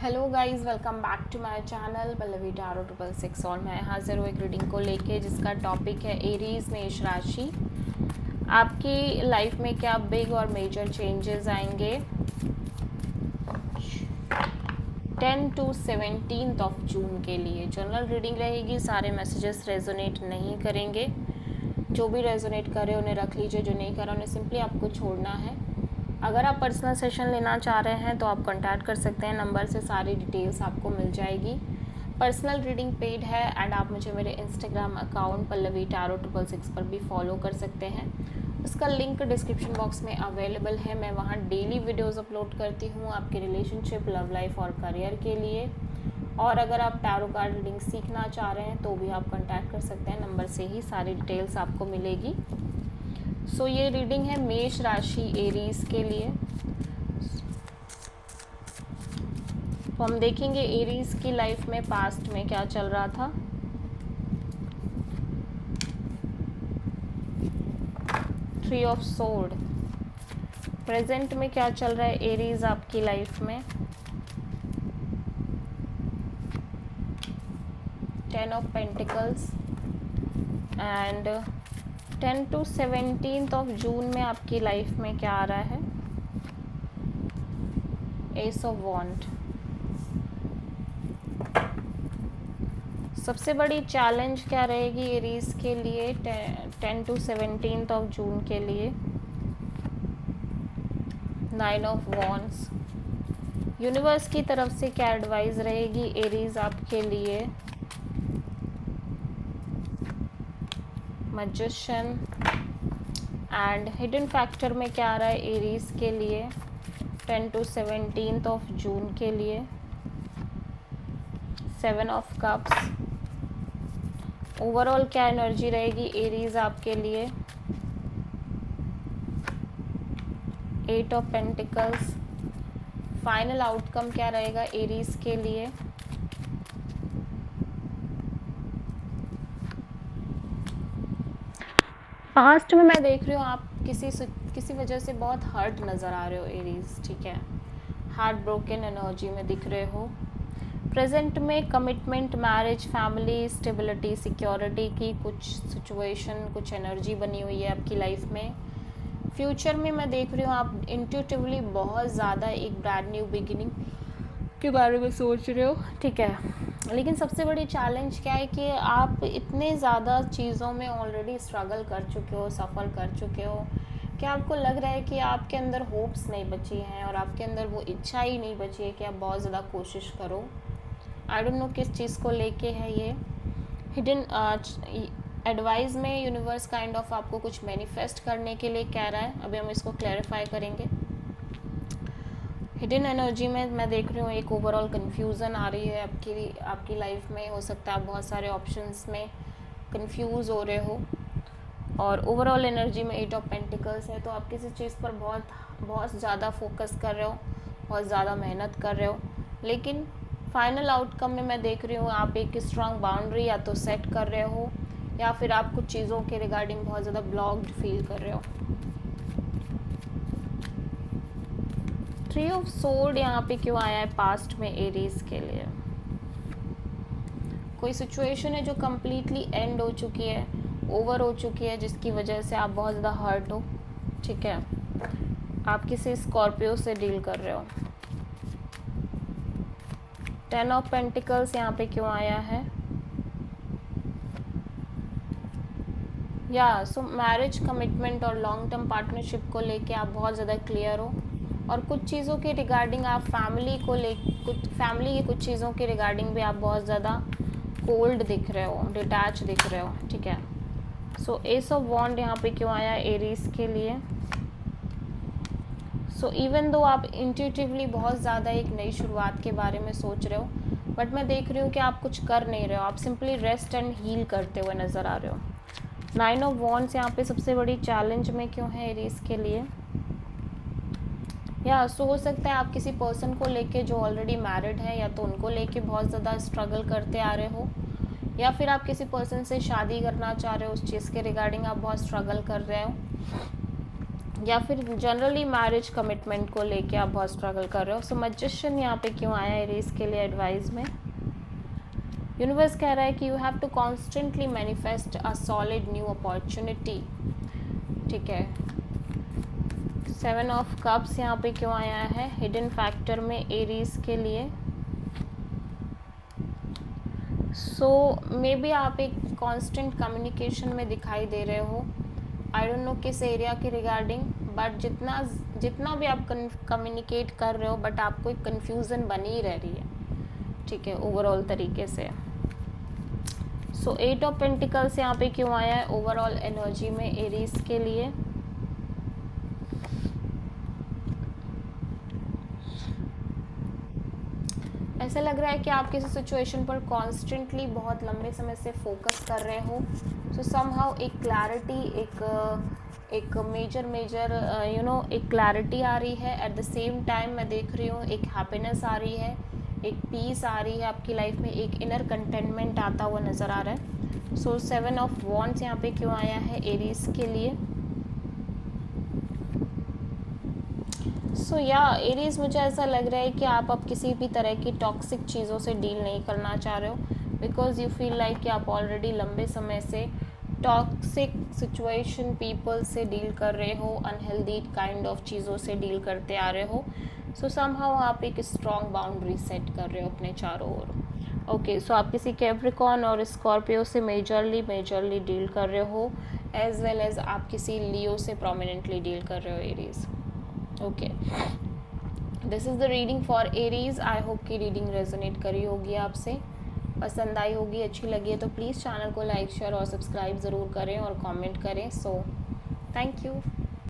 Hello guys, welcome back to my channel Pallavi tarot 666। और मैं हाजिर हूँ एक रीडिंग को लेके जिसका टॉपिक है एरीज मेष राशि। आपकी लाइफ में क्या बिग और मेजर चेंजेस आएंगे 10 to 17 ऑफ जून के लिए। जनरल रीडिंग रहेगी, सारे मैसेजेस रेजोनेट नहीं करेंगे। जो भी रेजोनेट करे उन्हें रख लीजिए, जो नहीं करा उन्हें सिंपली आपको छोड़ना है। अगर आप पर्सनल सेशन लेना चाह रहे हैं तो आप कांटेक्ट कर सकते हैं, नंबर से सारी डिटेल्स आपको मिल जाएगी। पर्सनल रीडिंग पेड है एंड आप मुझे मेरे इंस्टाग्राम अकाउंट पल्लवी टारो 666 पर भी फॉलो कर सकते हैं। उसका लिंक डिस्क्रिप्शन बॉक्स में अवेलेबल है। मैं वहाँ डेली वीडियोस अपलोड करती हूँ आपके रिलेशनशिप, लव लाइफ और करियर के लिए। और अगर आप टैरो कार्ड रीडिंग सीखना चाह रहे हैं तो भी आप कांटेक्ट कर सकते हैं, नंबर से ही सारी डिटेल्स आपको मिलेगी। सो ये रीडिंग है मेष राशि एरीज के लिए। तो हम देखेंगे एरीज की लाइफ में पास्ट में क्या चल रहा था। Three of sword. प्रेजेंट में क्या चल रहा है एरीज आपकी लाइफ में। 10 of pentacles and 10 to 17 of June में आपकी लाइफ में क्या आ रहा है। एस ऑफ वॉन्ड। सबसे बड़ी चैलेंज क्या रहेगी एरीज के लिए 10 to 17 ऑफ जून के लिए। 9 ऑफ वॉन्ड्स। यूनिवर्स की तरफ से क्या एडवाइस रहेगी एरीज आपके लिए। मैजिशियन एंड हिडन फैक्टर में क्या आ रहा है एरीज के लिए 10 to 17 ऑफ जून के लिए। 7 ऑफ कप्स। ओवरऑल क्या एनर्जी रहेगी एरीज आपके लिए। 8 ऑफ पेंटिकल्स। फाइनल आउटकम क्या रहेगा एरीज के लिए। पास्ट में मैं देख रही हूँ आप किसी वजह से बहुत हर्ट नज़र आ रहे हो एरीज, ठीक है। हार्ट ब्रोकन एनर्जी में दिख रहे हो। प्रेजेंट में commitment, marriage, family, stability, security की कुछ सिचुएशन, कुछ एनर्जी बनी हुई है आपकी लाइफ में। फ्यूचर में मैं देख रही हूँ आप इंट्यूटिवली बहुत ज़्यादा एक ब्रांड न्यू बिगिनिंग के बारे में सोच रहे हो, ठीक है। लेकिन सबसे बड़ी चैलेंज क्या है कि आप इतने ज़्यादा चीज़ों में ऑलरेडी स्ट्रगल कर चुके हो, सफ़र कर चुके हो कि आपको लग रहा है कि आपके अंदर होप्स नहीं बची हैं और आपके अंदर वो इच्छा ही नहीं बची है कि आप बहुत ज़्यादा कोशिश करो। आई डोंट नो किस चीज़ को लेके है ये। हिडन एडवाइस में यूनिवर्स काइंड ऑफ आपको कुछ मैनिफेस्ट करने के लिए कह रहा है। अभी हम इसको क्लैरिफाई करेंगे। हिडन एनर्जी में मैं देख रही हूँ एक ओवरऑल कन्फ्यूज़न आ रही है आपकी लाइफ में। हो सकता है आप बहुत सारे ऑप्शंस में कंफ्यूज हो रहे हो। और ओवरऑल एनर्जी में 8 ऑफ पेंटिकल्स है, तो आप किसी चीज़ पर बहुत ज़्यादा फोकस कर रहे हो, बहुत ज़्यादा मेहनत कर रहे हो। लेकिन फाइनल आउटकम में मैं देख रही हूँ आप एक स्ट्रॉन्ग बाउंड्री या तो सेट कर रहे हो या फिर आप कुछ चीज़ों के रिगार्डिंग बहुत ज़्यादा ब्लॉक्ड फील कर रहे हो। 3 ऑफ सोर्ड यहाँ पे क्यों आया है पास्ट में एरीज के लिए। कोई सिचुएशन है जो कम्प्लीटली एंड हो चुकी है, ओवर हो चुकी है, जिसकी वजह से आप बहुत ज़्यादा हर्ट हो, ठीक है। आप किसी स्कॉर्पियो से डील कर रहे हो। 10 ऑफ पेंटिकल्स यहाँ पे क्यों आया है। या सो मैरिज, कमिटमेंट और लॉन्ग टर्म पार्टनरशिप को लेके आप बहुत ज़्यादा क्लियर हो और कुछ चीज़ों के रिगार्डिंग आप फैमिली की कुछ चीज़ों के रिगार्डिंग भी आप बहुत ज़्यादा कोल्ड दिख रहे हो, डिटैच दिख रहे हो, ठीक है। सो एस ऑफ वॉन्ड यहाँ पे क्यों आया एरीज के लिए। सो इवन दो आप इंट्यूटिवली बहुत ज़्यादा एक नई शुरुआत के बारे में सोच रहे हो, बट मैं देख रही हूँ कि आप कुछ कर नहीं रहे हो, आप सिंपली रेस्ट एंड हील करते हुए नज़र आ रहे हो। 9 ऑफ वॉन्ड्स यहाँ पे सबसे बड़ी चैलेंज में क्यों है एरीज के लिए। या सो हो सकता है आप किसी पर्सन को लेके जो ऑलरेडी मैरिड है या तो उनको लेके बहुत ज़्यादा स्ट्रगल करते आ रहे हो, या फिर आप किसी पर्सन से शादी करना चाह रहे हो, उस चीज़ के रिगार्डिंग आप बहुत स्ट्रगल कर रहे हो। या फिर जनरली मैरिज कमिटमेंट को लेके आप बहुत स्ट्रगल कर रहे हो। सो मैजिशियन यहाँ पे क्यों आया एरीज के लिए एडवाइस में? यूनिवर्स कह रहा है कि you have to constantly manifest a solid new opportunity, ठीक है। 7 ऑफ कप्स यहाँ पे क्यों आया है हिडन फैक्टर में एरीज के लिए? सो मे बी आप एक कांस्टेंट कम्युनिकेशन में दिखाई दे रहे हो, आई डोंट नो किस एरिया के रिगार्डिंग, बट जितना भी आप कम्युनिकेट कर रहे हो बट आपको एक कन्फ्यूज़न बनी रह रही है, ठीक है, ओवरऑल तरीके से। सो 8 ऑफ पेंटिकल्स यहाँ पे क्यों आया है ओवरऑल एनर्जी में एरीज के लिए? ऐसा लग रहा है कि आप किसी सिचुएशन पर कॉन्स्टेंटली बहुत लंबे समय से फोकस कर रहे हो। सो समहाउ एक क्लैरिटी, एक मेजर एक क्लैरिटी आ रही है। एट द सेम टाइम मैं देख रही हूँ एक हैप्पीनेस आ रही है, एक पीस आ रही है आपकी लाइफ में, एक इनर कंटेनमेंट आता हुआ नज़र आ रहा है। सो 7 ऑफ वॉन्ड्स यहाँ पे क्यों आया है एरीज के लिए? सो या एरीज, मुझे ऐसा लग रहा है कि आप अब किसी भी तरह की टॉक्सिक चीज़ों से डील नहीं करना चाह रहे हो, बिकॉज यू फील लाइक कि आप ऑलरेडी लंबे समय से टॉक्सिक सिचुएशन पीपल से डील कर रहे हो, अनहेल्दी काइंड ऑफ चीज़ों से डील करते आ रहे हो। सो समहाउ आप एक स्ट्रॉन्ग बाउंड्री सेट कर रहे हो अपने चारों ओर। ओके, सो आप किसी कैप्रिकॉर्न और स्कॉर्पियो से मेजरली डील कर रहे हो, एज वेल एज आप किसी लियो से प्रोमिनेंटली डील कर रहे हो Aries. Okay, this is the reading for Aries. I hope कि रीडिंग रेजोनेट करी होगी, आपसे पसंद आई होगी, अच्छी लगी है तो प्लीज़ चैनल को लाइक शेयर और सब्सक्राइब ज़रूर करें और कमेंट करें। So thank you.